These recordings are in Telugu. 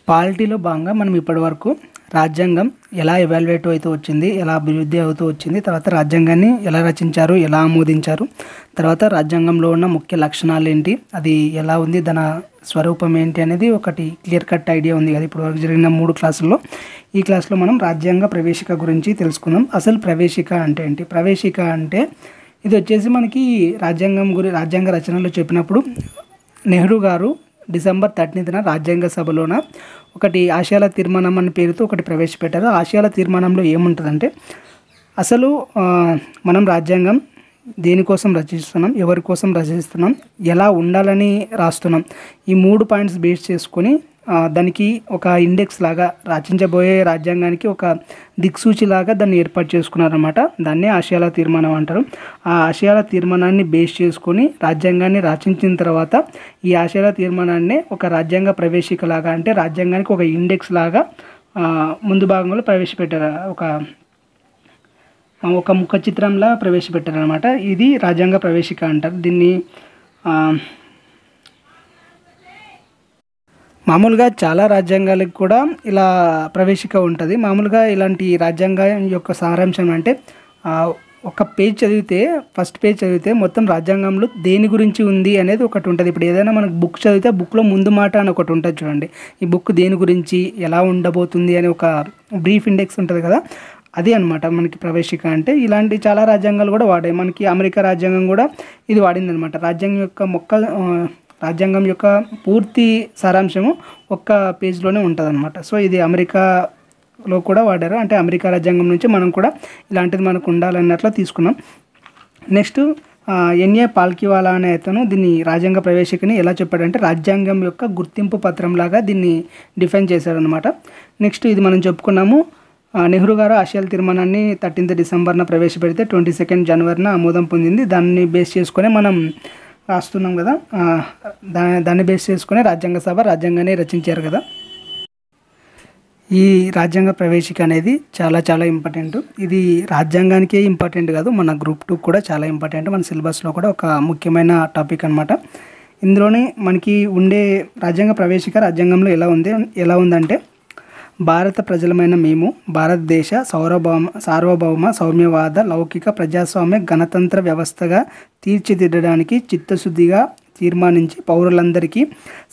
పాలిటీలో భాగంగా మనం ఇప్పటివరకు రాజ్యాంగం ఎలా ఎవాల్యుయేట్ అవుతూ వచ్చింది, ఎలా అభివృద్ధి అవుతూ వచ్చింది, తర్వాత రాజ్యాంగాన్ని ఎలా రచించారు, ఎలా ఆమోదించారు, తర్వాత రాజ్యాంగంలో ఉన్న ముఖ్య లక్షణాలు ఏంటి, అది ఎలా ఉంది, దాని స్వరూపం ఏంటి అనేది ఒకటి క్లియర్ కట్ ఐడియా ఉంది కదా ఇప్పటివరకు జరిగిన 3 క్లాసుల్లో. ఈ క్లాస్లో మనం రాజ్యాంగ ప్రవేశిక గురించి తెలుసుకుందాం. అసలు ప్రవేశిక అంటే ఏంటి? ప్రవేశిక అంటే ఇది వచ్చేసి మనకి రాజ్యాంగ రచనలో చెప్పినప్పుడు నెహ్రూ గారు డిసెంబర్ 13న రాజ్యాంగ సభలోన ఒకటి ఆశయాల తీర్మానం అనే పేరుతో ఒకటి ప్రవేశపెట్టారు. ఆశయాల తీర్మానంలో ఏముంటుందంటే అసలు మనం రాజ్యాంగం దేనికోసం రచిస్తున్నాం, ఎవరి కోసం రచిస్తున్నాం, ఎలా ఉండాలని రాస్తున్నాం, ఈ 3 పాయింట్స్ బేస్ చేసుకొని దానికి ఒక ఇండెక్స్ లాగా రచించబోయే రాజ్యాంగానికి ఒక దిక్సూచి లాగా దాన్ని ఏర్పాటు చేసుకున్నారన్నమాట. దాన్నే ఆశయాల తీర్మానం అంటారు. ఆ ఆశయాల తీర్మానాన్ని బేస్ చేసుకొని రాజ్యాంగాన్ని రచించిన తర్వాత ఈ ఆశయాల తీర్మానాన్ని ఒక రాజ్యాంగ ప్రవేశిక లాగా, అంటే రాజ్యాంగానికి ఒక ఇండెక్స్ లాగా ముందు భాగంలో ప్రవేశపెట్టారు. ఒక ముఖ చిత్రంలా ప్రవేశపెట్టారనమాట. ఇది రాజ్యాంగ ప్రవేశిక అంటారు. దీన్ని మామూలుగా చాలా రాజ్యాంగాలకు కూడా ఇలా ప్రవేశిక ఉంటుంది. మామూలుగా ఇలాంటి రాజ్యాంగం యొక్క సారాంశం అంటే ఒక పేజ్ చదివితే, ఫస్ట్ పేజ్ చదివితే మొత్తం రాజ్యాంగంలో దేని గురించి ఉంది అనేది ఒకటి ఉంటుంది. ఇప్పుడు ఏదైనా మనకు బుక్ చదివితే బుక్లో ముందు మాట అని ఒకటి ఉంటుంది చూడండి. ఈ బుక్ దేని గురించి, ఎలా ఉండబోతుంది అని ఒక బ్రీఫ్ ఇండెక్స్ ఉంటుంది కదా, అదే అనమాట మనకి ప్రవేశిక అంటే. ఇలాంటి చాలా రాజ్యాంగాలు కూడా వాడాయి. మనకి అమెరికా రాజ్యాంగం కూడా ఇది వాడింది అనమాట. రాజ్యాంగం యొక్క పూర్తి సారాంశము ఒక్క పేజ్లోనే ఉంటుంది అనమాట. సో ఇది అమెరికాలో కూడా వాడారు. అంటే అమెరికా రాజ్యాంగం నుంచి మనం కూడా ఇలాంటిది మనకు ఉండాలన్నట్లు తీసుకున్నాం. నెక్స్ట్ ఎన్ఏ పాల్కివాలా అనే అతను దీన్ని రాజ్యాంగ ప్రవేశికని ఎలా చెప్పాడంటే రాజ్యాంగం యొక్క గుర్తింపు పత్రంలాగా దీన్ని డిఫైన్ చేశారనమాట. నెక్స్ట్ ఇది మనం చెప్పుకున్నాము. నెహ్రూ గారు ఆశయాల తీర్మానాన్ని 13th డిసెంబర్న ప్రవేశపెడితే 22nd జనవరిన ఆమోదం పొందింది. దాన్ని బేస్ చేసుకొని మనం రాస్తున్నాం కదా, దాన్ని బేస్ చేసుకుని రాజ్యాంగ సభ రాజ్యాంగాన్ని రచించారు కదా. ఈ రాజ్యాంగ ప్రవేశిక అనేది చాలా చాలా ఇంపార్టెంట్. ఇది రాజ్యాంగానికే ఇంపార్టెంట్ కాదు, మన గ్రూప్ 2 కూడా చాలా ఇంపార్టెంట్. మన సిలబస్లో కూడా ఒక ముఖ్యమైన టాపిక్ అనమాట. ఇందులోనే మనకి ఉండే రాజ్యాంగ ప్రవేశిక రాజ్యాంగంలో ఎలా ఉందంటే భారత ప్రజలమైన మేము భారతదేశ సార్వభౌమ సౌమ్యవాద లౌకిక ప్రజాస్వామ్య గణతంత్ర వ్యవస్థగా తీర్చిదిద్దడానికి చిత్తశుద్ధిగా తీర్మానించి పౌరులందరికీ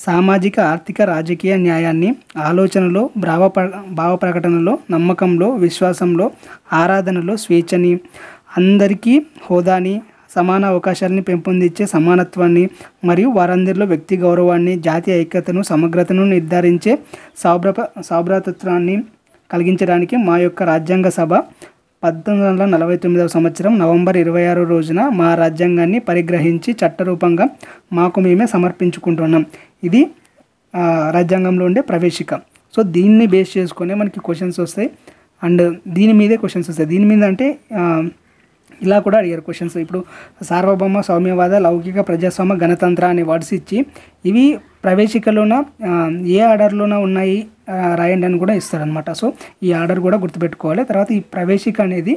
సామాజిక ఆర్థిక రాజకీయ న్యాయాన్ని ఆలోచనలో భావ ప్రకటనలో నమ్మకంలో విశ్వాసంలో ఆరాధనలో స్వేచ్ఛని అందరికీ హోదాని సమాన అవకాశాలని పెంపొందించే సమానత్వాన్ని మరియు వారందరిలో వ్యక్తి గౌరవాన్ని జాతీయ ఐక్యతను సమగ్రతను నిర్ధారించే సౌభ్రాతత్వాన్ని కలిగించడానికి మా యొక్క రాజ్యాంగ సభ 1949వ సంవత్సరం నవంబర్ 26 రోజున మా రాజ్యాంగాన్ని పరిగ్రహించి చట్టరూపంగా మాకు మేమే సమర్పించుకుంటున్నాం. ఇది రాజ్యాంగంలో ఉండే ప్రవేశిక. సో దీన్ని బేస్ చేసుకొని మనకి క్వశ్చన్స్ వస్తాయి అండ్ దీని మీదే క్వశ్చన్స్ వస్తాయి. దీని మీద అంటే ఇలా కూడా అడిగారు క్వశ్చన్స్. ఇప్పుడు సార్వభౌమ సౌమ్యవాద లౌకిక ప్రజాస్వామ్య గణతంత్ర అనే వర్డ్స్ ఇచ్చి ఇవి ప్రవేశికలోన ఏ ఆర్డర్లోన ఉన్నాయి రాయండి అని కూడా ఇస్తారనమాట. సో ఈ ఆర్డర్ కూడా గుర్తుపెట్టుకోవాలి. తర్వాత ఈ ప్రవేశిక అనేది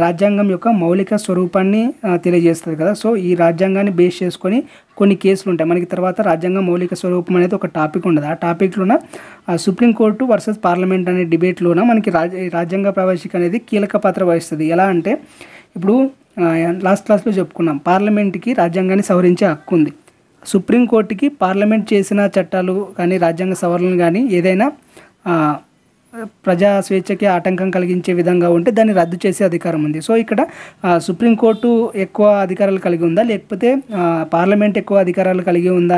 రాజ్యాంగం యొక్క మౌలిక స్వరూపాన్ని తెలియజేస్తుంది కదా. సో ఈ రాజ్యాంగాన్ని బేస్ చేసుకొని కొన్ని కేసులు ఉంటాయి మనకి. తర్వాత రాజ్యాంగ మౌలిక స్వరూపం అనేది ఒక టాపిక్ ఉండదు. ఆ టాపిక్లోన సుప్రీంకోర్టు వర్సెస్ పార్లమెంట్ అనే డిబేట్లోన మనకి రాజ్యాంగ ప్రవేశిక అనేది కీలక పాత్ర వహిస్తుంది. ఎలా అంటే ఇప్పుడు లాస్ట్ క్లాస్లో చెప్పుకున్నాం, పార్లమెంట్కి రాజ్యాంగాన్ని సవరించే హక్కు ఉంది. సుప్రీంకోర్టుకి పార్లమెంట్ చేసిన చట్టాలు కానీ రాజ్యాంగ సవరణలు కానీ ఏదైనా ప్రజా స్వేచ్ఛకి ఆటంకం కలిగించే విధంగా ఉంటే దాన్ని రద్దు చేసే అధికారం ఉంది. సో ఇక్కడ సుప్రీంకోర్టు ఎక్కువ అధికారాలు కలిగి ఉందా లేకపోతే పార్లమెంట్ ఎక్కువ అధికారాలు కలిగి ఉందా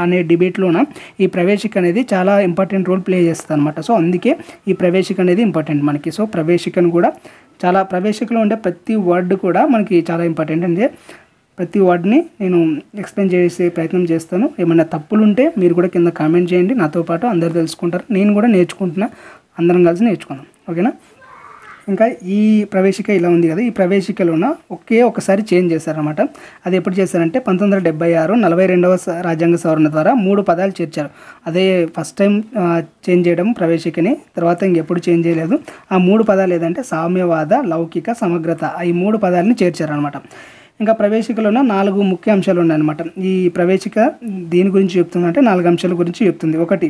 అనే డిబేట్లోన ఈ ప్రవేశిక అనేది చాలా ఇంపార్టెంట్ రోల్ ప్లే చేస్తుంది అనమాట. సో అందుకే ఈ ప్రవేశిక అనేది ఇంపార్టెంట్ మనకి. సో ప్రవేశికను కూడా ప్రవేశికలో ఉండే ప్రతి వర్డ్ కూడా మనకి చాలా ఇంపార్టెంట్. అంటే ప్రతి వర్డ్ని నేను ఎక్స్ప్లెయిన్ చేసే ప్రయత్నం చేస్తాను. ఏమైనా తప్పులు ఉంటే మీరు కూడా కింద కామెంట్ చేయండి, నాతో పాటు అందరు తెలుసుకుంటారు. నేను కూడా నేర్చుకుంటున్నా, అందరం కలిసి నేర్చుకుందాం, ఓకేనా. ఇంకా ఈ ప్రవేశిక ఇలా ఉంది కదా, ఈ ప్రవేశికలోన ఒకసారి చేంజ్ చేశారనమాట. అది ఎప్పుడు చేశారంటే 1976 42వ రాజ్యాంగ సవరణ ద్వారా 3 పదాలు చేర్చారు. అదే ఫస్ట్ టైం చేంజ్ చేయడం ప్రవేశికని, తర్వాత ఇంకెప్పుడు చేంజ్ చేయలేదు. ఆ 3 పదాలు ఏదంటే సామ్యవాద లౌకిక సమగ్రత, ఈ 3 పదాలని చేర్చారనమాట. ఇంకా ప్రవేశికలోన 4 ముఖ్య అంశాలు ఉన్నాయన్నమాట. ఈ ప్రవేశిక దేని గురించి చెప్తుందంటే 4 అంశాల గురించి చెప్తుంది. ఒకటి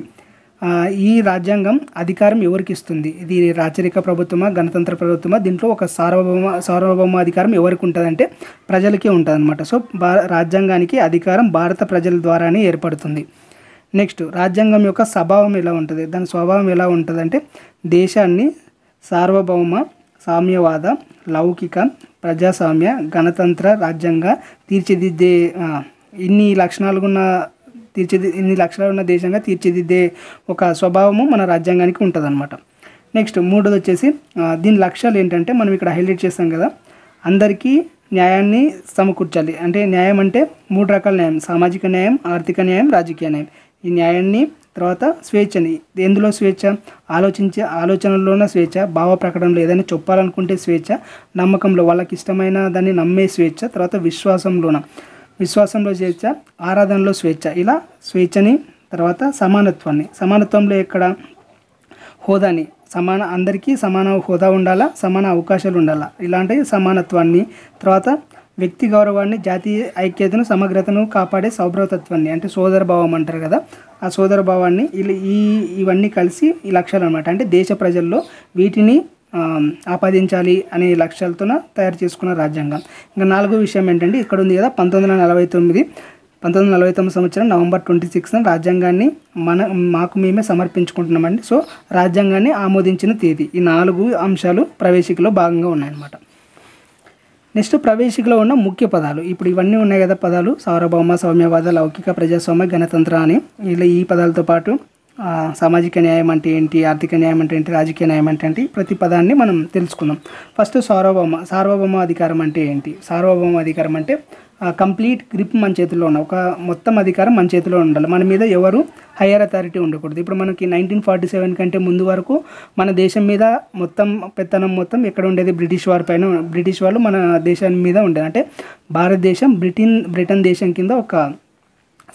ఈ రాజ్యాంగం అధికారం ఎవరికి ఇస్తుంది? ఇది రాచరిక ప్రభుత్వమా, గణతంత్ర ప్రభుత్వమా? దీంట్లో ఒక సార్వభౌమ అధికారం ఎవరికి ఉంటుందంటే ప్రజలకే ఉంటుందన్నమాట. సో రాజ్యాంగానికి అధికారం భారత ప్రజల ద్వారానే ఏర్పడుతుంది. నెక్స్ట్, రాజ్యాంగం యొక్క స్వభావం ఎలా ఉంటుంది? దాని స్వభావం ఎలా ఉంటుందంటే దేశాన్ని సార్వభౌమ, సామ్యవాద, లౌకిక, ప్రజాస్వామ్య, గణతంత్ర రాజ్యంగా తీర్చిదిద్దే ఇన్ని లక్షణాలు ఉన్న దేశంగా తీర్చిదిద్దే ఒక స్వభావము మన రాజ్యాంగానికి ఉంటుందన్నమాట. నెక్స్ట్, మూడోది వచ్చేసి దీని లక్ష్యాలు ఏంటంటే మనం ఇక్కడ హైలైట్ చేస్తాం కదా, అందరికీ న్యాయాన్ని సమకూర్చాలి. అంటే న్యాయం అంటే 3 రకాల న్యాయం: సామాజిక న్యాయం, ఆర్థిక న్యాయం, రాజకీయ న్యాయం. ఈ న్యాయాన్ని, తర్వాత స్వేచ్ఛని, ఎందులో స్వేచ్ఛ? ఆలోచనలోన స్వేచ్ఛ, భావ ప్రకటనలో ఏదైనా చెప్పాలనుకుంటే స్వేచ్ఛ, నమ్మకంలో వాళ్ళకి ఇష్టమైన దాన్ని నమ్మే స్వేచ్ఛ, తర్వాత విశ్వాసంలో స్వేచ్ఛ, ఆరాధనలో స్వేచ్ఛ. ఇలా స్వేచ్ఛని, తర్వాత సమానత్వంలో ఎక్కడ? హోదాని, అందరికీ సమాన హోదా ఉండాలా, సమాన అవకాశాలు ఉండాలా, ఇలాంటి సమానత్వాన్ని, తర్వాత వ్యక్తి గౌరవాన్ని, జాతీయ ఐక్యతను, సమగ్రతను కాపాడే సౌభ్రతత్వాన్ని, అంటే సోదరభావం అంటారు కదా, ఆ సోదరభావాన్ని, ఇవన్నీ కలిసి ఈ లక్ష్యాలు అనమాట. అంటే దేశ ప్రజల్లో వీటిని ఆపాదించాలి అనే లక్ష్యాలతో తయారు చేసుకున్న రాజ్యాంగం. ఇంకా 4వ విషయం ఏంటంటే ఇక్కడ ఉంది కదా, 1949 సంవత్సరం నవంబర్ 26న రాజ్యాంగాన్ని మాకు మేమే సమర్పించుకుంటున్నామండి. సో రాజ్యాంగాన్ని ఆమోదించిన తేదీ. ఈ 4 అంశాలు ప్రవేశికలో భాగంగా ఉన్నాయన్నమాట. నెక్స్ట్, ప్రవేశికలో ఉన్న ముఖ్య పదాలు. ఇప్పుడు ఇవన్నీ ఉన్నాయి కదా పదాలు: సార్వభౌమ, సౌమ్యవాద, లౌకిక, ప్రజాస్వామ్య, గణతంత్ర అని. ఇలా ఈ పదాలతో పాటు సామాజిక న్యాయం అంటే ఏంటి, ఆర్థిక న్యాయం అంటే ఏంటి, రాజకీయ న్యాయం అంటే ఏంటి, ప్రతి పదాన్ని మనం తెలుసుకుందాం. ఫస్ట్ సార్వభౌమ అధికారం అంటే ఏంటి? సార్వభౌమ అధికారం అంటే కంప్లీట్ గ్రిప్ మన చేతిలో ఉన్న మొత్తం అధికారం మన చేతిలో ఉండాలి. మన మీద ఎవరు హయ్యర్ అథారిటీ ఉండకూడదు. ఇప్పుడు మనకి 1947 కంటే ముందు వరకు మన దేశం మీద పెత్తనం మొత్తం ఎక్కడ ఉండేది? బ్రిటిష్ వాళ్ళు మన దేశం మీద ఉండేది. అంటే భారతదేశం బ్రిటన్ దేశం కింద ఒక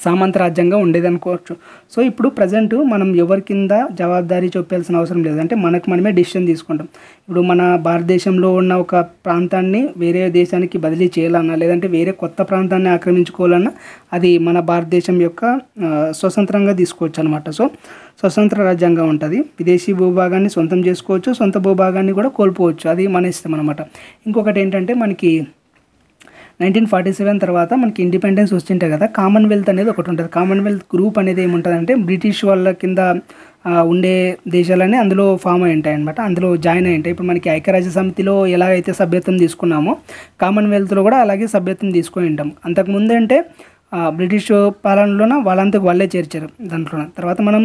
సామంత రాజ్యంగా ఉండేది అనుకోవచ్చు. సో ఇప్పుడు ప్రజెంట్ మనం ఎవరి కింద జవాబుదారీ చూపాల్సిన అవసరం లేదు. అంటే మనమే డెసిషన్ తీసుకుంటాం. ఇప్పుడు మన భారతదేశంలో ఉన్న ఒక ప్రాంతాన్ని వేరే దేశానికి బదిలీ చేయాలన్నా, లేదంటే వేరే కొత్త ప్రాంతాన్ని ఆక్రమించుకోవాలన్నా అది మన భారతదేశం యొక్క స్వతంత్రంగా తీసుకోవచ్చు అనమాట. సో స్వతంత్ర రాజ్యంగా ఉంటుంది. విదేశీ భూభాగాన్ని సొంతం చేసుకోవచ్చు, సొంత భూభాగాన్ని కూడా కోల్పోవచ్చు. అది మన ఇష్టం అనమాట. ఇంకొకటి ఏంటంటే మనకి 1947 తర్వాత మనకి ఇండిపెండెన్స్ వచ్చింటే కదా, కామన్వెల్త్ అనేది ఒకటి ఉంటుంది. కామన్వెల్త్ గ్రూప్ అనేది ఏముంటుందంటే బ్రిటిష్ వాళ్ళ కింద ఉండే దేశాలన్నీ అందులో ఫామ్ అయి ఉంటాయి అనమాట. అందులో జాయిన్ అయి ఉంటాయి. ఇప్పుడు మనకి ఐక్యరాజ్య సమితిలో ఎలా అయితే సభ్యత్వం తీసుకున్నామో కామన్వెల్త్లో కూడా అలాగే సభ్యత్వం తీసుకొని ఉంటాం. అంతకుముందు అంటే బ్రిటిష్ పాలనలోన వాళ్ళంతకు వాళ్ళే చేర్చారు దాంట్లో. తర్వాత మనం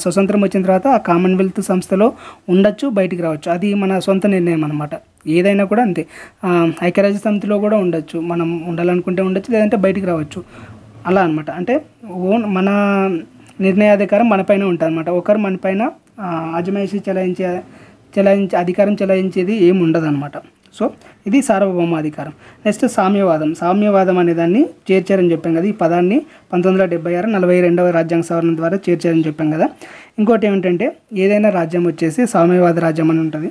స్వతంత్రం వచ్చిన తర్వాత ఆ కామన్వెల్త్ సంస్థలో ఉండొచ్చు, బయటికి రావచ్చు. అది మన సొంత నిర్ణయం అనమాట. ఏదైనా కూడా అంతే. ఐక్యరాజ్య సమితిలో కూడా ఉండొచ్చు, మనం ఉండాలనుకుంటే ఉండొచ్చు, లేదంటే బయటికి రావచ్చు. అలా అనమాట. అంటే మన నిర్ణయాధికారం మన పైన ఉంటుంది అనమాట. ఒకరు మన పైన అజమాయిషీ అధికారం చెలాయించేది ఏమి ఉండదు అనమాట. సో ఇది సార్వభౌమాధికారం. నెక్స్ట్ సామ్యవాదం అనే దాన్ని చేర్చారని చెప్పాం కదా. ఈ పదాన్ని 1976 42వ రాజ్యాంగ సవరణ ద్వారా చేర్చారని చెప్పాం కదా. ఇంకోటి ఏమిటంటే ఏదైనా రాజ్యం వచ్చేసి సామ్యవాద రాజ్యం అని ఉంటుంది.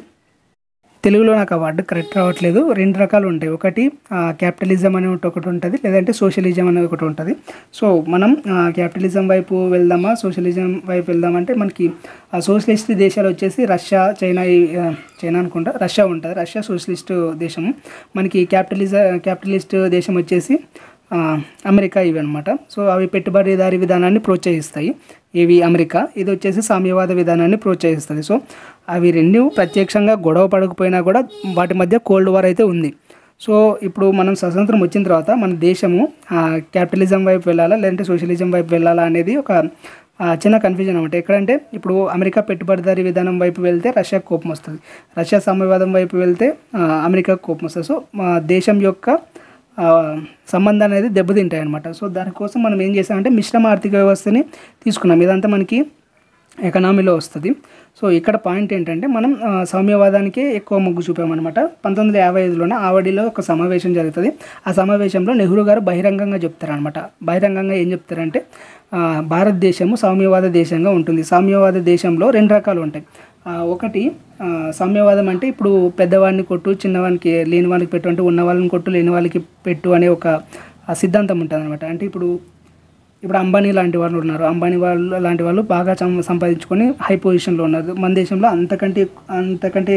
తెలుగులో నాకు ఆ వర్డ్ కరెక్ట్ రావట్లేదు. 2 రకాలు ఉంటాయి. ఒకటి క్యాపిటలిజం అనే ఒకటి ఉంటుంది, లేదంటే సోషలిజం అనేది ఒకటి ఉంటుంది. సో మనం క్యాపిటలిజం వైపు వెళ్దామా, సోషలిజం వైపు వెళ్దామంటే మనకి సోషలిస్ట్ దేశాలు వచ్చేసి రష్యా, చైనా అనుకుంటా, రష్యా ఉంటుంది. రష్యా సోషలిస్ట్ దేశము. మనకి క్యాపిటలిస్ట్ దేశం వచ్చేసి అమెరికా ఇవి అనమాట. సో అవి పెట్టుబడిదారీ విధానాన్ని ప్రోత్సహిస్తాయి. ఇవి అమెరికా, ఇది వచ్చేసి సామ్యవాద విధానాన్ని ప్రోత్సహిస్తుంది. సో అవి 2 ప్రత్యక్షంగా గొడవ పడకపోయినా కూడా వాటి మధ్య కోల్డ్ వార్ అయితే ఉంది. సో ఇప్పుడు మనం స్వతంత్రం వచ్చిన తర్వాత మన దేశము క్యాపిటలిజం వైపు వెళ్ళాలా, లేదంటే సోషలిజం వైపు వెళ్ళాలా అనేది ఒక చిన్న కన్ఫ్యూజన్ అనమాట. ఎక్కడంటే ఇప్పుడు అమెరికా పెట్టుబడిదారీ విధానం వైపు వెళ్తే రష్యాకు కోపం వస్తుంది, రష్యా సామ్యవాదం వైపు వెళ్తే అమెరికాకు కోపం వస్తుంది. సో మా దేశం యొక్క సంబంధాలు అనేది దెబ్బతింటాయి అనమాట. సో దానికోసం మనం ఏం చేసామంటే మిశ్రమ ఆర్థిక వ్యవస్థని తీసుకున్నాం. ఇదంతా మనకి ఎకనామీలో వస్తుంది. సో ఇక్కడ పాయింట్ ఏంటంటే మనం సామ్యవాదానికే ఎక్కువ మొగ్గు చూపామన్నమాట. 1955లోనే ఆవడిలో ఒక సమావేశం జరుగుతుంది. ఆ సమావేశంలో నెహ్రూ గారు బహిరంగంగా చెప్తారనమాట. బహిరంగంగా ఏం చెప్తారంటే భారతదేశము సామ్యవాద దేశంగా ఉంటుంది. సామ్యవాద దేశంలో 2 రకాలు ఉంటాయి. ఒకటి సామ్యవాదం అంటే ఇప్పుడు పెద్దవాడిని కొట్టు, చిన్నవానికి లేని వాళ్ళకి పెట్టు, అంటే ఉన్న వాళ్ళని కొట్టు, లేని వాళ్ళకి పెట్టు అనే ఒక సిద్ధాంతం ఉంటుంది అనమాట. అంటే ఇప్పుడు ఇప్పుడు అంబానీ లాంటి వాళ్ళు ఉన్నారు. అంబానీ వాళ్ళు లాంటి వాళ్ళు బాగా సంపాదించుకొని హై పొజిషన్లో ఉన్నారు. మన దేశంలో అంతకంటే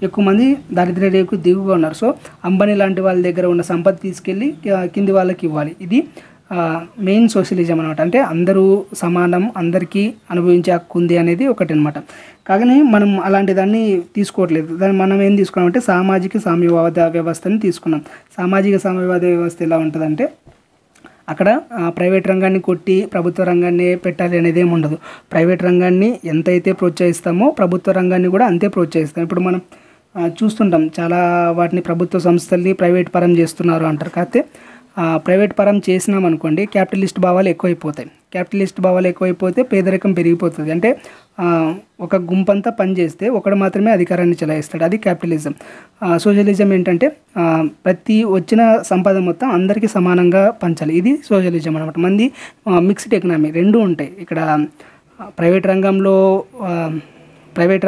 ఎక్కువ మంది దారిద్ర్య రేఖకు దిగువగా ఉన్నారు. సో అంబానీ లాంటి వాళ్ళ దగ్గర ఉన్న సంపద తీసుకెళ్ళి కింది వాళ్ళకి ఇవ్వాలి. ఇది మెయిన్ సోషలిజం అనమాట. అంటే అందరూ సమానం, అందరికీ అనుభవించే హక్కు ఉంది అనేది ఒకటి అనమాట. కానీ మనం అలాంటి దాన్ని తీసుకోవట్లేదు. దాన్ని మనం ఏం తీసుకున్నామంటే సామాజిక సామ్యవాద వ్యవస్థని తీసుకున్నాం. సామాజిక సామ్యవాద వ్యవస్థ ఎలా ఉంటుందంటే అక్కడ ప్రైవేట్ రంగాన్ని కొట్టి ప్రభుత్వ రంగాన్ని పెట్టాలి అనేది ఏమి ఉండదు. ప్రైవేట్ రంగాన్ని ఎంతైతే ప్రోత్సహిస్తామో ప్రభుత్వ రంగాన్ని కూడా అంతే ప్రోత్సహిస్తాం. ఇప్పుడు మనం చూస్తుంటాం చాలా వాటిని ప్రభుత్వ సంస్థల్ని ప్రైవేట్ పరం చేస్తున్నారు అంటారు. కాకపోతే ప్రైవేట్ పరం చేసినాం అనుకోండి క్యాపిటలిస్ట్ భావాలు ఎక్కువైపోతాయి. క్యాపిటలిస్ట్ భావాలు ఎక్కువైపోతే పేదరికం పెరిగిపోతుంది. అంటే ఒక గుంపంతా పనిచేస్తే ఒకడు మాత్రమే అధికారాన్ని చెలాయిస్తాడు. అది క్యాపిటలిజం. సోషలిజం ఏంటంటే ప్రతి వచ్చిన సంపద మొత్తం అందరికీ సమానంగా పంచాలి. ఇది సోషలిజం అనమాట. మంది మిక్స్డ్ ఎకనామీ రెండూ ఉంటాయి. ఇక్కడ ప్రైవేట్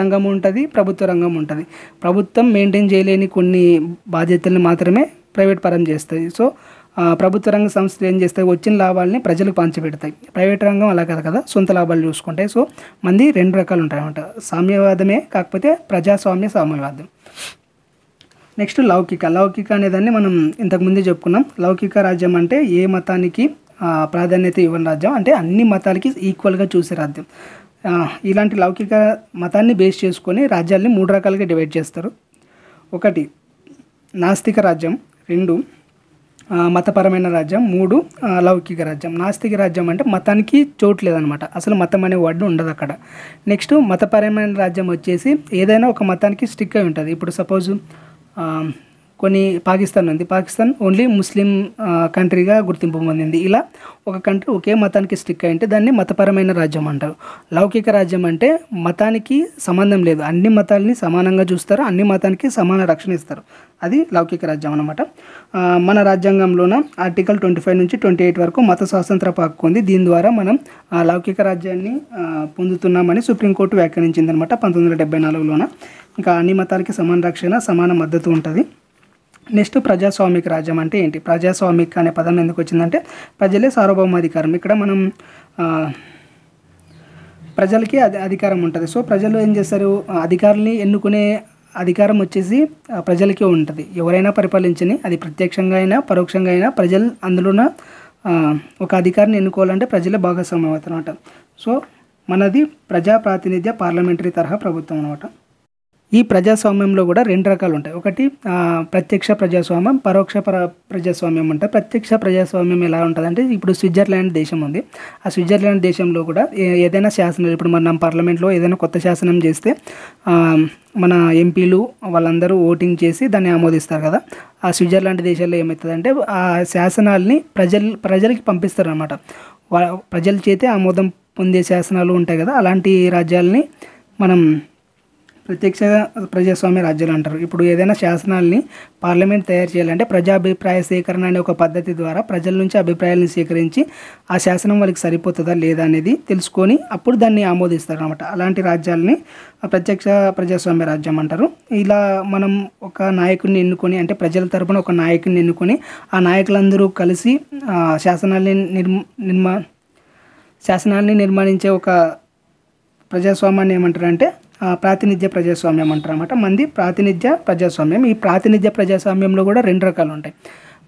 రంగం ఉంటుంది, ప్రభుత్వ రంగం ఉంటుంది. ప్రభుత్వం మెయింటైన్ చేయలేని కొన్ని బాధ్యతలను మాత్రమే ప్రైవేట్ పరం చేస్తుంది. సో ప్రభుత్వ రంగ సంస్థలు ఏం చేస్తాయి, వచ్చిన లాభాలని ప్రజలకు పంచిపెడతాయి. ప్రైవేట్ రంగం అలా కాదు కదా, సొంత లాభాలు చూసుకుంటాయి. సో మంది రెండు రకాలు ఉంటాయి అన్నమాట. సామ్యవాదమే, కాకపోతే సామ్యవాదం. నెక్స్ట్ లౌకిక అనేదాన్ని మనం ఇంతకుముందే చెప్పుకున్నాం. లౌకిక రాజ్యం అంటే ఏ మతానికి ప్రాధాన్యత ఇవ్వని రాజ్యం, అంటే అన్ని మతాలకి ఈక్వల్గా చూసే రాజ్యం. ఇలాంటి లౌకిక మతాన్ని బేస్ చేసుకొని రాజ్యాల్ని 3 రకాలుగా డివైడ్ చేస్తారు. 1 నాస్తిక రాజ్యం, 2 మతపరమైన రాజ్యం, 3 లౌకిక రాజ్యం. నాస్తిక రాజ్యం అంటే మతానికి చోటు లేదనమాట, అసలు మతం అనే వర్డ్ ఉండదు అక్కడ. నెక్స్ట్ మతపరమైన రాజ్యం వచ్చేసి ఏదైనా ఒక మతానికి స్టిక్ అయి ఉంటుంది. ఇప్పుడు సపోజ్ కొన్ని పాకిస్తాన్ ఉంది, పాకిస్తాన్ ఓన్లీ ముస్లిం కంట్రీగా గుర్తింపు పొందింది. ఇలా ఒక కంట్రీ ఒకే మతానికి స్టిక్ అయి ఉంటే దాన్ని మతపరమైన రాజ్యం అంటారు. లౌకిక రాజ్యం అంటే మతానికి సంబంధం లేదు, అన్ని మతాలని సమానంగా చూస్తారు, అన్ని మతానికి సమాన రక్షణ ఇస్తారు. అది లౌకిక రాజ్యం అన్నమాట. మన రాజ్యాంగంలోన ఆర్టికల్ 25 నుంచి 28 వరకు మత స్వాతంత్ర హక్కు ఉంది. దీని ద్వారా మనం లౌకిక రాజ్యాన్ని పొందుతున్నామని సుప్రీంకోర్టు వ్యాఖ్యానించింది అనమాట 1974లోన. ఇంకా అన్ని మతాలకి సమాన రక్షణ, సమాన మద్దతు ఉంటుంది. నెక్స్ట్ ప్రజాస్వామిక రాజ్యం అంటే ఏంటి? ప్రజాస్వామిక అనే పదం ఎందుకు వచ్చిందంటే ప్రజలే సార్వభౌమాధికారం. ఇక్కడ మనం ప్రజలకి అధికారం ఉంటుంది. సో ప్రజలు ఏం చేస్తారు, అధికారుల్ని ఎన్నుకునే అధికారం వచ్చేసి ప్రజలకే ఉంటుంది. ఎవరైనా పరిపాలించని, అది ప్రత్యక్షంగా అయినా పరోక్షంగా అయినా ప్రజలు అందులోన ఒక అధికారిని ఎన్నుకోవాలంటే ప్రజలే భాగస్వామ్యం అవుతారు అనమాట. సో మనది ప్రజా ప్రాతినిధ్య పార్లమెంటరీ తరహా ప్రభుత్వం అనమాట. ఈ ప్రజాస్వామ్యంలో కూడా 2 రకాలు ఉంటాయి. ఒకటి ప్రత్యక్ష ప్రజాస్వామ్యం, పరోక్ష ప్రజాస్వామ్యం ఉంటాయి. ప్రత్యక్ష ప్రజాస్వామ్యం ఎలా ఉంటుందంటే ఇప్పుడు స్విట్జర్లాండ్ దేశం ఉంది. ఆ స్విట్జర్లాండ్ దేశంలో కూడా ఏదైనా శాసనం, ఇప్పుడు మనం పార్లమెంట్లో ఏదైనా కొత్త శాసనం చేస్తే మన ఎంపీలు వాళ్ళందరూ ఓటింగ్ చేసి దాన్ని ఆమోదిస్తారు కదా. ఆ స్విట్జర్లాండ్ దేశాల్లో ఏమవుతుందంటే ఆ శాసనాల్ని ప్రజలకి పంపిస్తారు అనమాట. ప్రజల చేతే ఆమోదం పొందే శాసనాలు ఉంటాయి కదా, అలాంటి రాజ్యాలని మనం ప్రత్యక్ష ప్రజాస్వామ్య రాజ్యాలు అంటారు. ఇప్పుడు ఏదైనా శాసనాల్ని పార్లమెంట్ తయారు చేయాలంటే ప్రజాభిప్రాయ సేకరణ అనే ఒక పద్ధతి ద్వారా ప్రజల నుంచి అభిప్రాయాలను సేకరించి ఆ శాసనం వాళ్ళకి సరిపోతుందా లేదా అనేది తెలుసుకొని అప్పుడు దాన్ని ఆమోదిస్తారు అనమాట. అలాంటి రాజ్యాలని ప్రత్యక్ష ప్రజాస్వామ్య రాజ్యం అంటారు. ఇలా మనం ఒక నాయకుడిని ఎన్నుకొని, అంటే ప్రజల తరపున ఒక నాయకుడిని ఎన్నుకొని ఆ నాయకులందరూ కలిసి శాసనాల్ని నిర్మాణించే ఒక ప్రజాస్వామ్యాన్ని ఏమంటారు అంటే ప్రాతినిధ్య ప్రజాస్వామ్యం అంటారు అన్నమాట. మంది ప్రాతినిధ్య ప్రజాస్వామ్యం. ఈ ప్రాతినిధ్య ప్రజాస్వామ్యంలో కూడా 2 రకాలు ఉంటాయి.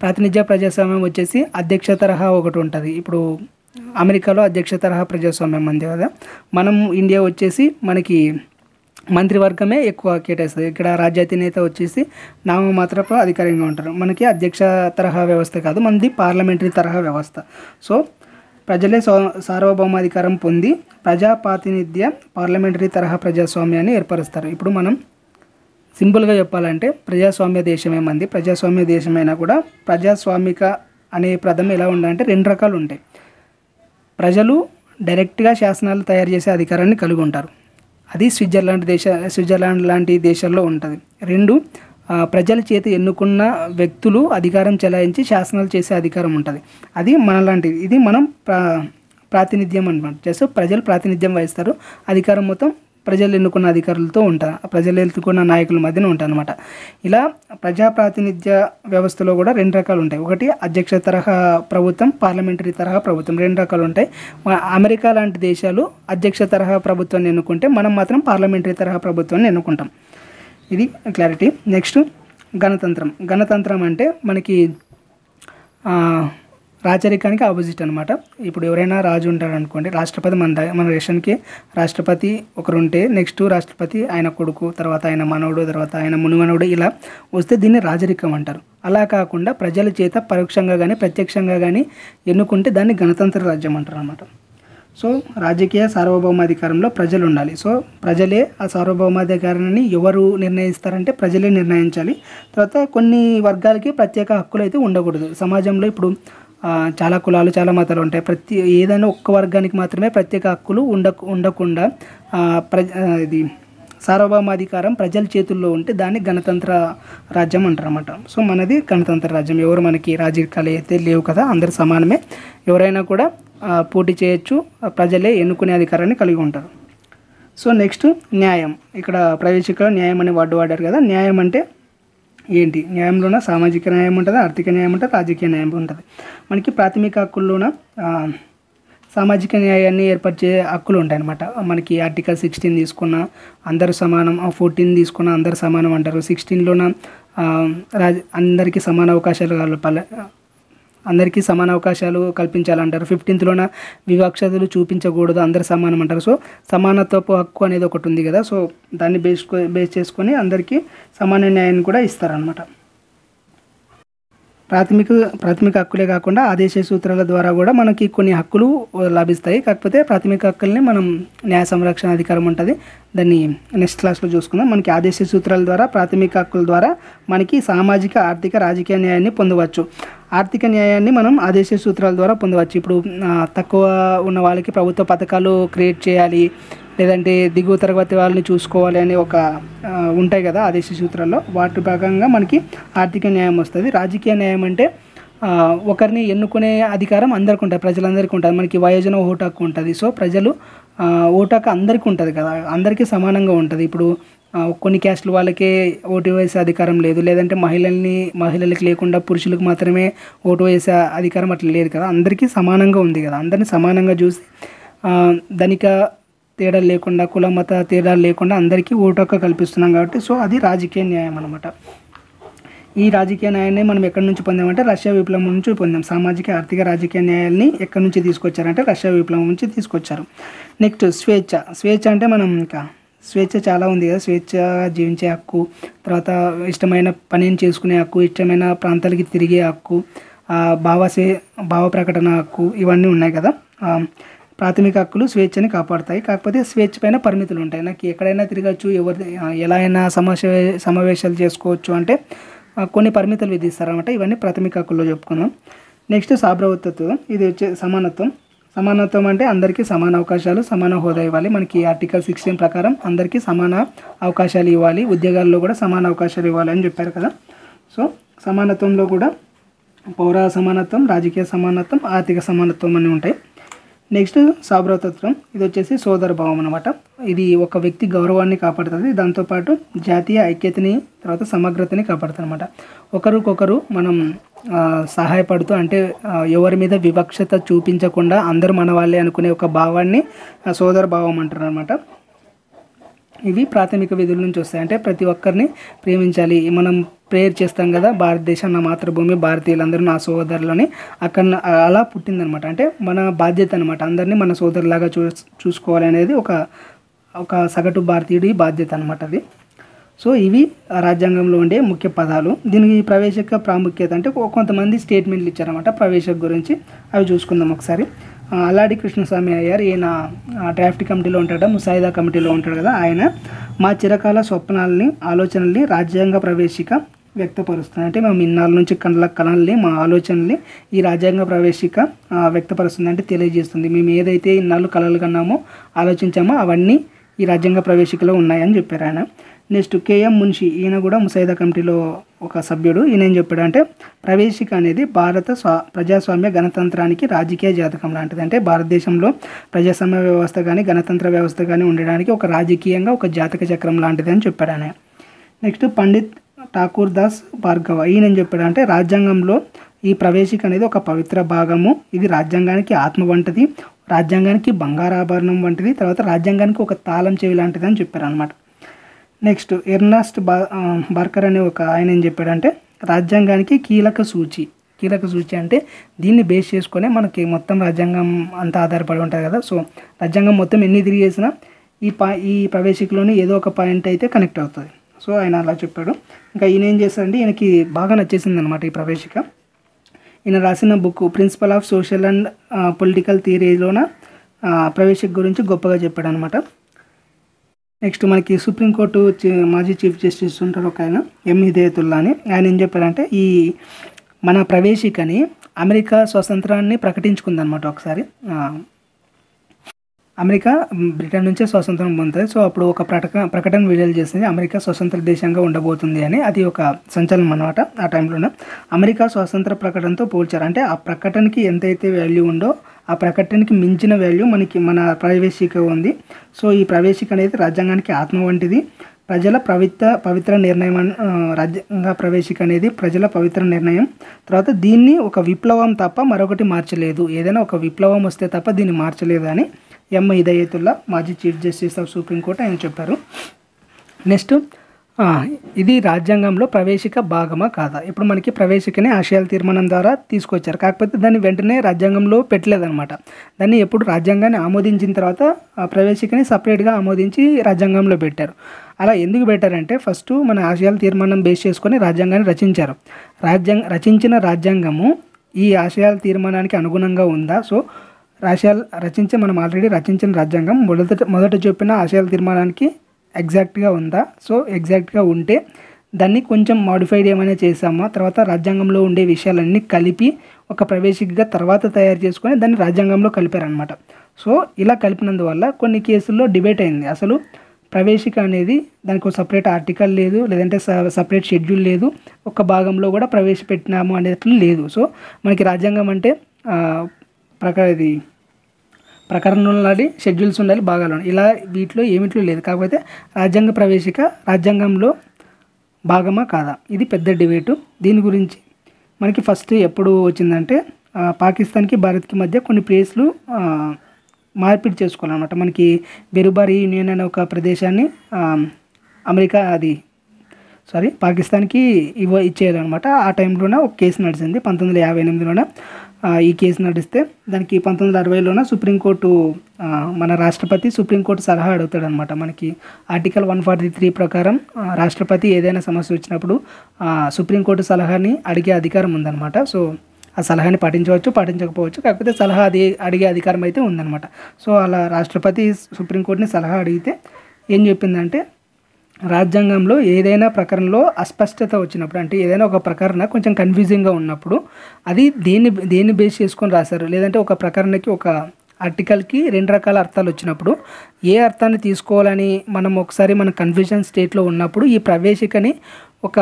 ప్రాతినిధ్య ప్రజాస్వామ్యం వచ్చేసి అధ్యక్ష తరహా ఒకటి ఉంటుంది. ఇప్పుడు అమెరికాలో అధ్యక్ష తరహా ప్రజాస్వామ్యం ఉంది కదా. మనం ఇండియా వచ్చేసి మనకి మంత్రివర్గమే ఎక్కువ కేటాయిస్తుంది. ఇక్కడ రాజ్యాధినేత వచ్చేసి నామమాత్రపు అధికారంగా ఉంటారు. మనకి అధ్యక్ష తరహా వ్యవస్థ కాదు, మనది పార్లమెంటరీ తరహా వ్యవస్థ. సో ప్రజలే సార్వభౌమాధికారం పొంది ప్రజా ప్రాతినిధ్య పార్లమెంటరీ తరహా ప్రజాస్వామ్యాన్ని ఏర్పరుస్తారు. ఇప్పుడు మనం సింపుల్గా చెప్పాలంటే ప్రజాస్వామ్య దేశమే మంది. ప్రజాస్వామ్య దేశమైనా కూడా ప్రజాస్వామిక అనే పదం ఎలా ఉండాలంటే 2 రకాలు ఉంటాయి. ప్రజలు డైరెక్ట్గా శాసనాలు తయారు చేసే అధికారాన్ని కలిగి ఉంటారు. అది స్విట్జర్లాండ్ లాంటి దేశాల్లో ఉంటుంది. 2 ప్రజల చేత ఎన్నుకున్న వ్యక్తులు అధికారం చెలాయించి శాసనాలు చేసే అధికారం ఉంటుంది. అది మనలాంటిది. ఇది మనం ప్రాతినిధ్యం అనమాట. జస్ట్ ప్రజలు ప్రాతినిధ్యం వహిస్తారు, అధికారం మొత్తం ప్రజలు ఎన్నుకున్న అధికారులతో ఉంటారు, ప్రజలు ఎన్నుకున్న నాయకుల మధ్యన ఉంటాయి అనమాట. ఇలా ప్రజాప్రాతినిధ్య వ్యవస్థలో కూడా 2 రకాలు ఉంటాయి. ఒకటి అధ్యక్ష తరహా ప్రభుత్వం, పార్లమెంటరీ తరహా ప్రభుత్వం, 2 రకాలు ఉంటాయి. అమెరికా లాంటి దేశాలు అధ్యక్ష తరహా ప్రభుత్వాన్ని ఎన్నుకుంటే మనం మాత్రం పార్లమెంటరీ తరహా ప్రభుత్వాన్ని ఎన్నుకుంటాం. ఇది క్లారిటీ. నెక్స్ట్ గణతంత్రం. గణతంత్రం అంటే మనకి రాచరికానికి ఆపోజిట్ అనమాట. ఇప్పుడు ఎవరైనా రాజు ఉంటారు అనుకోండి, రాష్ట్రపతి మన దేశానికి రాష్ట్రపతి ఒకరు ఉంటే నెక్స్ట్ రాష్ట్రపతి ఆయన కొడుకు, తర్వాత ఆయన మనవడు, తర్వాత ఆయన మునిమనవుడు, ఇలా వస్తే దీన్ని రాజరికం అంటారు. అలా కాకుండా ప్రజల చేత పరోక్షంగా కానీ ప్రత్యక్షంగా కానీ ఎన్నుకుంటే దాన్ని గణతంత్ర రాజ్యం అంటారు అన్నమాట. సో రాజకీయ సార్వభౌమాధికారంలో ప్రజలు ఉండాలి. సో ప్రజలే ఆ సార్వభౌమాధికారాన్ని ఎవరు నిర్ణయిస్తారంటే ప్రజలే నిర్ణయించాలి. తర్వాత కొన్ని వర్గాలకి ప్రత్యేక హక్కులు అయితే ఉండకూడదు. సమాజంలో ఇప్పుడు చాలా కులాలు, చాలా మతాలు ఉంటాయి. ఏదైనా ఒక్క వర్గానికి మాత్రమే ప్రత్యేక హక్కులు ఉండకుండా ఇది సార్వభౌమాధికారం ప్రజల చేతుల్లో ఉంటే దాన్ని గణతంత్ర రాజ్యం అంటారు అన్నమాట. సో మనది గణతంత్ర రాజ్యం. ఎవరు మనకి రాజకీయాలు అయితే లేవు కదా, అందరు సమానమే, ఎవరైనా కూడా పోటీ చేయొచ్చు, ప్రజలే ఎన్నుకునే అధికారాన్ని కలిగి ఉంటారు. సో నెక్స్ట్ న్యాయం. ఇక్కడ ప్రవేశికలో న్యాయం అనే వర్డ్ వాడారు కదా. న్యాయం అంటే ఏంటి? న్యాయంలోన సామాజిక న్యాయం ఉంటుంది, ఆర్థిక న్యాయం ఉంటుంది, రాజకీయ న్యాయం ఉంటుంది. మనకి ప్రాథమిక హక్కుల్లోన సామాజిక న్యాయాన్ని ఏర్పరిచే హక్కులు ఉంటాయి అన్నమాట. మనకి ఆర్టికల్ 16 తీసుకున్న అందరూ సమానం, 14 తీసుకున్న అందరూ సమానం అంటారు. 16లోన అందరికీ సమాన అవకాశాలు అందరికీ సమాన అవకాశాలు కల్పించాలంటారు. 15లోన వివక్షతలు చూపించకూడదు, అందరు సమానం అంటారు. సో సమానత్వపు హక్కు అనేది ఒకటి ఉంది కదా. సో దాన్ని బేస్ చేసుకొని అందరికీ సమాన న్యాయాన్ని కూడా ఇస్తారనమాట. ప్రాథమిక హక్కులే కాకుండా ఆదేశ సూత్రాల ద్వారా కూడా మనకి కొన్ని హక్కులు లభిస్తాయి. కాకపోతే ప్రాథమిక హక్కుల్ని మనం న్యాయ సంరక్షణ అధికారం ఉంటుంది, దాన్ని నెక్స్ట్ క్లాస్లో చూసుకుందాం. మనకి ఆదేశ సూత్రాల ద్వారా, ప్రాథమిక హక్కుల ద్వారా మనకి సామాజిక, ఆర్థిక, రాజకీయ న్యాయాన్ని పొందవచ్చు. ఆర్థిక న్యాయాన్ని మనం ఆదేశ సూత్రాల ద్వారా పొందవచ్చు. ఇప్పుడు తక్కువ ఉన్న వాళ్ళకి ప్రభుత్వ పథకాలు క్రియేట్ చేయాలి, లేదంటే దిగువ తరగతి వాళ్ళని చూసుకోవాలి అనే ఒక ఉంటాయి కదా ఆదేశ సూత్రాల్లో, వాటి భాగంగా మనకి ఆర్థిక న్యాయం వస్తుంది. రాజకీయ న్యాయం అంటే ఒకరిని ఎన్నుకునే అధికారం అందరికీ ఉంటుంది, ప్రజలందరికీ ఉంటుంది. మనకి వయోజన ఓటు హక్కు ఉంటుంది. సో ప్రజలు ఓటు హక్కు అందరికీ ఉంటుంది కదా, అందరికీ సమానంగా ఉంటుంది. ఇప్పుడు కొన్ని క్యాస్టుల వాళ్ళకే ఓటు వేసే అధికారం లేదు, లేదంటే మహిళలకి లేకుండా పురుషులకు మాత్రమే ఓటు వేసే అధికారం అట్లా లేదు కదా, అందరికీ సమానంగా ఉంది కదా. అందరినీ సమానంగా చూసి ధనిక తేడాలు లేకుండా, కుల మత తేడాలు లేకుండా అందరికీ ఓటు హక్కు కల్పిస్తున్నాం కాబట్టి సో అది రాజకీయ న్యాయం అనమాట. ఈ రాజకీయ న్యాయాన్ని మనం ఎక్కడి నుంచి పొందామంటే రష్యా విప్లవం నుంచి పొందాం. సామాజిక, ఆర్థిక, రాజకీయ న్యాయాన్ని ఎక్కడి నుంచి తీసుకొచ్చారంటే రష్యా విప్లవం నుంచి తీసుకొచ్చారు. నెక్స్ట్ స్వేచ్ఛ అంటే మనం ఇంకా స్వేచ్ఛ చాలా ఉంది కదా, స్వేచ్ఛ జీవించే హక్కు, తర్వాత ఇష్టమైన పనిని చేసుకునే హక్కు, ఇష్టమైన ప్రాంతాలకి తిరిగే హక్కు, భావ ప్రకటన హక్కు, ఇవన్నీ ఉన్నాయి కదా. ప్రాథమిక హక్కులు స్వేచ్ఛని కాపాడుతాయి. కాకపోతే స్వేచ్ఛ పైన పరిమితులు ఉంటాయి. నాకు ఎక్కడైనా తిరగచ్చు, ఎలా అయినా సమావేశాలు చేసుకోవచ్చు అంటే కొన్ని పరిమితులు విధిస్తారనమాట. ఇవన్నీ ప్రాథమిక హక్కుల్లో చెప్పుకుందాం. నెక్స్ట్ సార్వభౌమత్వం. ఇది వచ్చే సమానత్వం అంటే అందరికీ సమాన అవకాశాలు, సమాన హోదా ఇవ్వాలి. మనకి ఆర్టికల్ 16 ప్రకారం అందరికీ సమాన అవకాశాలు ఇవ్వాలి, ఉద్యోగాల్లో కూడా సమాన అవకాశాలు ఇవ్వాలి అని చెప్పారు కదా. సో సమానత్వంలో కూడా పౌర సమానత్వం, రాజకీయ సమానత్వం, ఆర్థిక సమానత్వం అని ఉంటాయి. నెక్స్ట్ సార్వభౌమత్వం. ఇది వచ్చేసి సోదర భావం అనమాట. ఇది ఒక వ్యక్తి గౌరవాన్ని కాపాడుతుంది, దాంతోపాటు జాతీయ ఐక్యతని, తర్వాత సమగ్రతని కాపాడుతుంది అనమాట. ఒకరికొకరు మనం సహాయపడుతూ, అంటే ఎవరి మీద వివక్షత చూపించకుండా అందరూ మన వాళ్ళే అనుకునే ఒక భావాన్ని సోదర భావం అంటారు అనమాట. ఇవి ప్రాథమిక విధుల నుంచి వస్తాయి. అంటే ప్రతి ఒక్కరిని ప్రేమించాలి. మనం ప్రేయర్ చేస్తాం కదా, భారతదేశం నా మాతృభూమి, భారతీయులందరూ నా సోదరులని, అక్కడ అలా పుట్టిందనమాట. అంటే మన బాధ్యత అనమాట, అందరినీ మన సోదరులాగా చూసుకోవాలి అనేది ఒక సగటు భారతీయుడి బాధ్యత అనమాట అది. సో ఇవి రాజ్యాంగంలో ఉండే ముఖ్య పదాలు. దీనికి ప్రవేశిక ప్రాముఖ్యత అంటే కొంతమంది స్టేట్మెంట్లు ఇచ్చారన్నమాట ప్రవేశక గురించి, అవి చూసుకుందాం ఒకసారి. అల్లాడి కృష్ణస్వామి అయ్యారు, ఈయన డ్రాఫ్ట్ కమిటీలో ఉంటాడు, ముసాయిదా కమిటీలో ఉంటాడు కదా. ఆయన మా చిరకాల స్వప్నాలని, ఆలోచనల్ని రాజ్యాంగ ప్రవేశిక వ్యక్తపరుస్తుంది. అంటే మేము ఇన్నాళ్ళ నుంచి కళల్ని, మా ఆలోచనల్ని ఈ రాజ్యాంగ ప్రవేశిక వ్యక్తపరుస్తుంది, అంటే తెలియజేస్తుంది. మేము ఏదైతే ఇన్నాళ్ళు కళలు కన్నామో, ఆలోచించామో అవన్నీ ఈ రాజ్యాంగ ప్రవేశికలో ఉన్నాయని చెప్పారు ఆయన. నెక్స్ట్ కేఎం మున్షి, ఈయన కూడా ముసాయిదా కమిటీలో ఒక సభ్యుడు. ఈయన ఏం చెప్పాడంటే ప్రవేశిక అనేది భారత ప్రజాస్వామ్య గణతంత్రానికి రాజకీయ జాతకం లాంటిది. అంటే భారతదేశంలో ప్రజాస్వామ్య వ్యవస్థ కానీ గణతంత్ర వ్యవస్థ కానీ ఉండడానికి ఒక రాజకీయంగా ఒక జాతక చక్రం లాంటిది అని చెప్పాడు ఆయన. నెక్స్ట్ పండిత్ ఠాకూర్ దాస్ భార్గవ, ఈయన ఏం చెప్పాడంటే రాజ్యాంగంలో ఈ ప్రవేశిక అనేది ఒక పవిత్ర భాగము, ఇది రాజ్యాంగానికి ఆత్మ వంటిది, రాజ్యాంగానికి బంగారాభరణం వంటిది, తర్వాత రాజ్యాంగానికి ఒక తాళం చెవి లాంటిది అని చెప్పారు అనమాట. నెక్స్ట్ ఎర్నాస్ట్ బార్కర్ అనే ఒక ఆయన ఏం చెప్పాడంటే రాజ్యాంగానికి కీలక సూచి అంటే దీన్ని బేస్ చేసుకొని మనకి మొత్తం రాజ్యాంగం అంతా ఆధారపడి ఉంటుంది కదా. సో రాజ్యాంగం మొత్తం ఎన్ని తిరిగి చేసినా ఈ ప్రవేశికలోని ఏదో ఒక పాయింట్ అయితే కనెక్ట్ అవుతుంది. సో ఆయన అలా చెప్పాడు. ఇంకా ఈయన ఏం చేస్తాడంటే ఈయనకి బాగా నచ్చేసింది అనమాట ఈ ప్రవేశిక. ఈయన రాసిన book principle of social and political థియరీలోన ప్రవేశిక గురించి గొప్పగా చెప్పాడు అనమాట. నెక్స్ట్ మనకి సుప్రీంకోర్టు మాజీ చీఫ్ జస్టిస్ ఉంటారు ఒక ఆయన, ఎం హిదాయతుల్లా అని. ఆయన ఏం చెప్పారంటే ఈ మన ప్రవేశికని అమెరికా స్వాతంత్రాన్ని ప్రకటించుకుందనమాట. ఒకసారి అమెరికా బ్రిటన్ నుంచే స్వాతంత్రం పొందుతుంది. సో అప్పుడు ఒక ప్రకటన విడుదల చేసింది, అమెరికా స్వతంత్ర దేశంగా ఉండబోతుంది అని. అది ఒక సంచలనం అనమాట. ఆ టైంలోనే అమెరికా స్వాతంత్ర ప్రకటనతో పోల్చారు. అంటే ఆ ప్రకటనకి ఎంతైతే వాల్యూ ఉందో ఆ ప్రకటనకి మించిన వాల్యూ మన ప్రవేశిక ఉంది. సో ఈ ప్రవేశిక అనేది రాజ్యాంగానికి ఆత్మ వంటిది, ప్రజల పవిత్ర నిర్ణయం. రాజ్యాంగ ప్రవేశిక అనేది ప్రజల పవిత్ర నిర్ణయం. తర్వాత దీన్ని ఒక విప్లవం తప్ప మరొకటి మార్చలేదు, ఏదైనా ఒక విప్లవం వస్తే తప్ప దీన్ని మార్చలేదు అని ఎం హిదాయతుల్లా మాజీ చీఫ్ జస్టిస్ ఆఫ్ సుప్రీంకోర్టు ఆయన చెప్పారు. నెక్స్ట్ ఇది రాజ్యాంగంలో ప్రవేశిక భాగమా కాదా? ఇప్పుడు మనకి ప్రవేశికని ఆశయాల తీర్మానం ద్వారా తీసుకొచ్చారు, కాకపోతే దాన్ని వెంటనే రాజ్యాంగంలో పెట్టలేదన్నమాట. దాన్ని ఎప్పుడు రాజ్యాంగాన్ని ఆమోదించిన తర్వాత ఆ ప్రవేశికని సపరేట్గా ఆమోదించి రాజ్యాంగంలో పెట్టారు. అలా ఎందుకు పెట్టారంటే ఫస్ట్ మన ఆశయాల తీర్మానం బేస్ చేసుకొని రాజ్యాంగాన్ని రచించారు. రచించిన రాజ్యాంగము ఈ ఆశయాల తీర్మానానికి అనుగుణంగా ఉందా? సో మనం ఆల్రెడీ రచించిన రాజ్యాంగం మొదట చెప్పిన ఆశయాల తీర్మానానికి ఎగ్జాక్ట్గా ఉందా? సో ఎగ్జాక్ట్గా ఉంటే దాన్ని కొంచెం మాడిఫైడ్ ఏమైనా చేసామా, తర్వాత రాజ్యాంగంలో ఉండే విషయాలన్నీ కలిపి ఒక ప్రవేశికగా తర్వాత తయారు చేసుకొని దాన్ని రాజ్యాంగంలో కలిపారనమాట. సో ఇలా కలిపినందువల్ల కొన్ని కేసుల్లో డిబేట్ అయింది. అసలు ప్రవేశిక అనేది దానికి ఒక సపరేట్ ఆర్టికల్ లేదు, లేదంటే సపరేట్ షెడ్యూల్ లేదు, ఒక భాగంలో కూడా ప్రవేశపెట్టినాము అనేది లేదు. సో మనకి రాజ్యాంగం అంటే ప్రకరణలు ఉండాలి, షెడ్యూల్స్ ఉండాలి, భాగాలు ఉండాలి. ఇలా వీటిలో ఏమిట్లో లేదు. కాకపోతే రాజ్యాంగ ప్రవేశిక రాజ్యాంగంలో భాగమా కాదా, ఇది పెద్ద డిబేటు. దీని గురించి మనకి ఫస్ట్ ఎప్పుడు వచ్చిందంటే పాకిస్తాన్కి భారత్కి మధ్య కొన్ని ప్లేస్లు మార్పిడి చేసుకోవాలన్నమాట. మనకి బెరుబారి యూనియన్ అనే ఒక ప్రదేశాన్ని పాకిస్తాన్కి ఇచ్చేయాలన్నమాట. ఆ టైంలోనే ఒక కేసు నడిచింది 1958లోనే. ఈ కేసు నడిస్తే దానికి 1960లోనే సుప్రీంకోర్టు మన రాష్ట్రపతి సుప్రీంకోర్టు సలహా అడుగుతాడనమాట. మనకి ఆర్టికల్ 143 ప్రకారం రాష్ట్రపతి ఏదైనా సమస్య వచ్చినప్పుడు సుప్రీంకోర్టు సలహాని అడిగే అధికారం ఉందన్నమాట. సో ఆ సలహాని పాటించవచ్చు, పాటించకపోవచ్చు, కాకపోతే సలహా అడిగే అధికారం అయితే ఉందన్నమాట. సో అలా రాష్ట్రపతి సుప్రీంకోర్టుని సలహా అడిగితే ఏం చెప్పిందంటే రాజ్యాంగంలో ఏదైనా ప్రకరణలో అస్పష్టత వచ్చినప్పుడు, అంటే ఏదైనా ఒక ప్రకరణ కొంచెం కన్ఫ్యూజింగ్గా ఉన్నప్పుడు అది దేన్ని బేస్ చేసుకొని రాశారు, లేదంటే ఒక ప్రకరణకి ఒక ఆర్టికల్కి 2 రకాల అర్థాలు వచ్చినప్పుడు ఏ అర్థాన్ని తీసుకోవాలని మనం కన్ఫ్యూజన్ స్టేట్లో ఉన్నప్పుడు ఈ ప్రవేశికని ఒక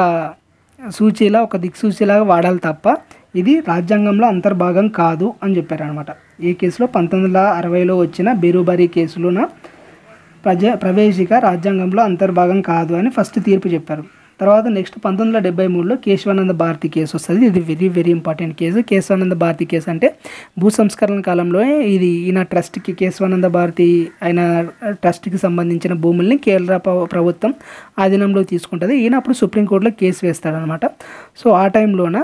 సూచిలా, ఒక దిక్సూచిలాగా వాడాలి తప్ప ఇది రాజ్యాంగంలో అంతర్భాగం కాదు అని చెప్పారనమాట. ఈ కేసులో 1960లో వచ్చిన బెరుబారి కేసులోన ప్రవేశిక రాజ్యాంగంలో అంతర్భాగం కాదు అని ఫస్ట్ తీర్పు చెప్పారు. తర్వాత నెక్స్ట్ 1973లో కేశవానంద భారతి కేసు వస్తుంది. ఇది very very important case. Kesavananda Bharati case అంటే భూ సంస్కరణ కాలంలో ఈయన ట్రస్ట్కి, కేశవానంద భారతి ఆయన ట్రస్ట్కి సంబంధించిన భూముల్ని కేరళ ప్రభుత్వం ఆధీనంలో తీసుకుంటుంది. ఈయన అప్పుడు సుప్రీంకోర్టులో కేసు వేస్తాడనమాట. సో ఆ టైంలోన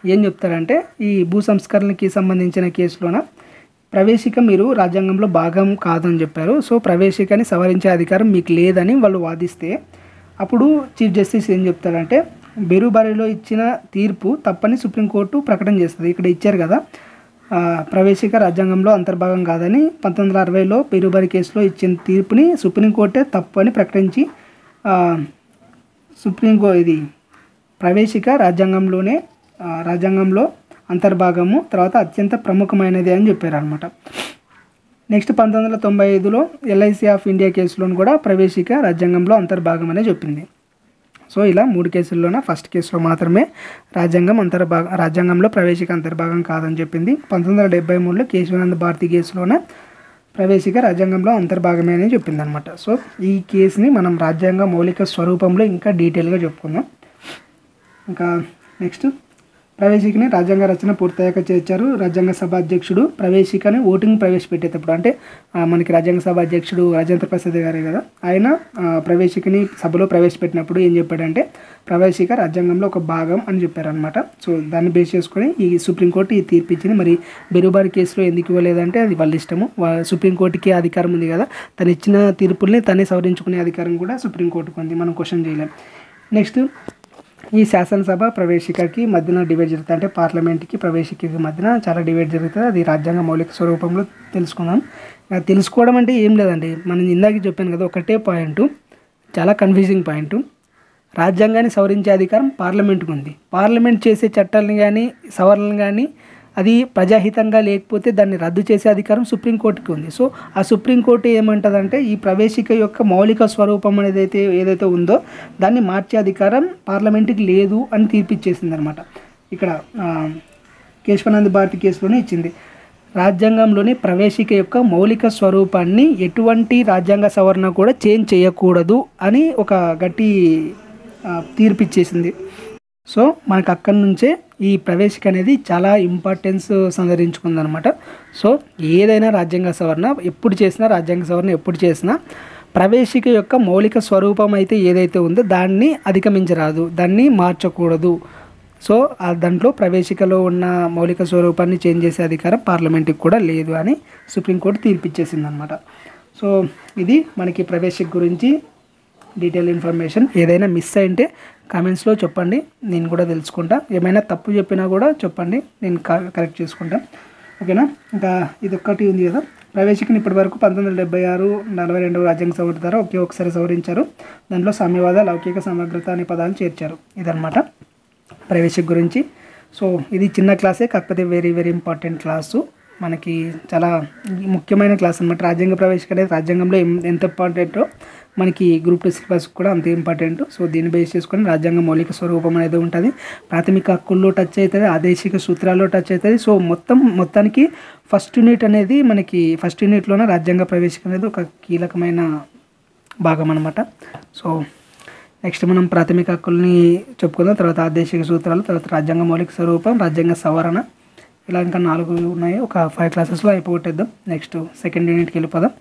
ఏం చెప్తారంటే ఈ భూ సంస్కరణకి సంబంధించిన కేసులోన ప్రవేశిక మీరు రాజ్యాంగంలో భాగం కాదని చెప్పారు. సో ప్రవేశికని సవరించే అధికారం మీకు లేదని వాళ్ళు వాదిస్తే అప్పుడు చీఫ్ జస్టిస్ ఏం చెప్తారంటే బెరుబారిలో ఇచ్చిన తీర్పు తప్పని సుప్రీంకోర్టు ప్రకటన చేస్తుంది. ఇక్కడ ఇచ్చారు కదా ప్రవేశిక రాజ్యాంగంలో అంతర్భాగం కాదని 1960లో బెరుబారి కేసులో ఇచ్చిన తీర్పుని సుప్రీంకోర్టే తప్పు అని ప్రకటించి ఇది ప్రవేశిక రాజ్యాంగంలో అంతర్భాగము, తర్వాత అత్యంత ప్రముఖమైనది అని చెప్పారు అనమాట. నెక్స్ట్ 1995లో ఎల్ఐసి ఆఫ్ ఇండియా కేసులోను కూడా ప్రవేశిక రాజ్యాంగంలో అంతర్భాగమనే చెప్పింది. సో ఇలా 3 కేసుల్లోన ఫస్ట్ కేసులో మాత్రమే రాజ్యాంగంలో ప్రవేశిక అంతర్భాగం కాదని చెప్పింది. 1973లో కేశవానంద భారతి కేసులోన ప్రవేశిక రాజ్యాంగంలో అంతర్భాగమే అని చెప్పింది అనమాట. సో ఈ కేసుని మనం రాజ్యాంగ మౌలిక స్వరూపంలో ఇంకా డీటెయిల్గా చెప్పుకుందాం. ఇంకా నెక్స్ట్ ప్రవేశికని రాజ్యాంగ రచన పూర్తయ్యాక చేర్చారు. రాజ్యాంగ సభ అధ్యక్షుడు ప్రవేశికని ఓటింగ్ ప్రవేశపెట్టేటప్పుడు, అంటే మనకి రాజ్యాంగ సభ అధ్యక్షుడు రాజేంద్ర ప్రసాద్ గారే కదా, ఆయన ప్రవేశికని సభలో ప్రవేశపెట్టినప్పుడు ఏం చెప్పాడంటే ప్రవేశిక రాజ్యాంగంలో ఒక భాగం అని చెప్పారనమాట. సో దాన్ని బేస్ చేసుకొని ఈ సుప్రీంకోర్టు ఈ తీర్పు ఇచ్చింది. మరి బెరుబారి కేసులో ఎందుకు ఇవ్వలేదంటే అది వాళ్ళ ఇష్టము. సుప్రీంకోర్టుకి అధికారం ఉంది కదా, తను ఇచ్చిన తీర్పుల్ని తనే సవరించుకునే అధికారం కూడా సుప్రీంకోర్టుకు ఉంది, మనం క్వశ్చన్ చేయలేం. నెక్స్ట్ ఈ శాసనసభ ప్రవేశికకి మధ్యన డిబేట్ జరుగుతుంది, అంటే పార్లమెంట్కి ప్రవేశికకి మధ్యన చాలా డిబేట్ జరుగుతుంది. అది రాజ్యాంగ మౌలిక స్వరూపంలో తెలుసుకుందాం. తెలుసుకోవడం అంటే ఏం లేదండి, మనం ఇందాక చెప్పాను కదా, ఒకటే పాయింట్, చాలా కన్ఫ్యూజింగ్ పాయింట్. రాజ్యాంగాన్ని సవరించే అధికారం పార్లమెంట్కి ఉంది. పార్లమెంట్ చేసే చట్టాలను కానీ సవరణలు కానీ అది ప్రజాహితంగా లేకపోతే దాన్ని రద్దు చేసే అధికారం సుప్రీంకోర్టుకి ఉంది. సో ఆ సుప్రీంకోర్టు ఏమంటుందంటే ఈ ప్రవేశిక యొక్క మౌలిక స్వరూపం అనేది ఏదైతే ఉందో దాన్ని మార్చే అధికారం పార్లమెంట్కి లేదు అని తీర్పిచ్చేసింది అనమాట. ఇక్కడ కేశవానంద భారతి కేసులోనే ఇచ్చింది. రాజ్యాంగంలోని ప్రవేశిక యొక్క మౌలిక స్వరూపాన్ని ఎటువంటి రాజ్యాంగ సవరణ కూడా చేంజ్ చేయకూడదు అని ఒక గట్టి తీర్పిచ్చేసింది. సో మనకు అక్కడి నుంచే ఈ ప్రవేశిక అనేది చాలా ఇంపార్టెన్స్ సంతరించుకుందనమాట. సో ఏదైనా రాజ్యాంగ సవరణ ఎప్పుడు చేసినా ప్రవేశిక యొక్క మౌలిక స్వరూపం అయితే ఏదైతే ఉందో దాన్ని అధిగమించరాదు, దాన్ని మార్చకూడదు. సో దాంట్లో ప్రవేశికలో ఉన్న మౌలిక స్వరూపాన్ని చేంజ్ చేసే అధికారం పార్లమెంట్కి కూడా లేదు అని సుప్రీంకోర్టు తీర్పిచ్చేసింది అనమాట. సో ఇది మనకి ప్రవేశిక గురించి డీటెయిల్ ఇన్ఫర్మేషన్. ఏదైనా మిస్ అయింటే కామెంట్స్లో చెప్పండి, నేను కూడా తెలుసుకుంటా. ఏమైనా తప్పు చెప్పినా కూడా చెప్పండి, నేను కరెక్ట్ చేసుకుంటా. ఓకేనా. ఇంకా ఇది ఒక్కటి ఉంది కదా, ప్రవేశికని ఇప్పటి వరకు 1976, 42వ రాజ్యాంగ సవరణ ద్వారా ఒకసారి సవరించారు. దాంట్లో సామ్యవాద, లౌకిక, సమగ్రత అనే పదాలు చేర్చారు. ఇదనమాట ప్రవేశిక గురించి. సో ఇది చిన్న క్లాసే, కాకపోతే వెరీ వెరీ ఇంపార్టెంట్ క్లాసు, మనకి చాలా ముఖ్యమైన క్లాస్ అనమాట. రాజ్యాంగ ప్రవేశిక అనేది రాజ్యాంగంలో ఎంత ఇంపార్టెంటో మనకి గ్రూప్ 2 సిలబస్ కూడా అంతే ఇంపార్టెంట్. సో దీన్ని బేస్ చేసుకొని రాజ్యాంగ మౌలిక స్వరూపం అనేది ఉంటుంది. ప్రాథమిక హక్కుల్లో టచ్ అవుతుంది, ఆదేశిక సూత్రాల్లో టచ్ అవుతుంది. సో మొత్తానికి ఫస్ట్ యూనిట్ అనేది మనకి ఫస్ట్ యూనిట్లోనే రాజ్యాంగ ప్రవేశిక అనేది ఒక కీలకమైన భాగం అనమాట. సో నెక్స్ట్ మనం ప్రాథమిక హక్కుల్ని చెప్పుకుందాం, తర్వాత ఆదేశిక సూత్రాలు, తర్వాత రాజ్యాంగ మౌలిక స్వరూపం, రాజ్యాంగ సవరణ, ఇలా ఇంకా 4 ఉన్నాయి. ఒక 5 క్లాసెస్లో అయిపోగొట్టేద్దాం. నెక్స్ట్ సెకండ్ యూనిట్కి వెళ్ళిపోదాం.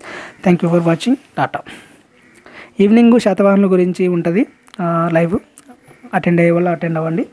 Thank you for watching. Tata. Evening శాతవాహనుల గురించి ఉంటుంది లైవ్, అటెండ్ అయ్యే వాళ్ళు అటెండ్ అవ్వండి.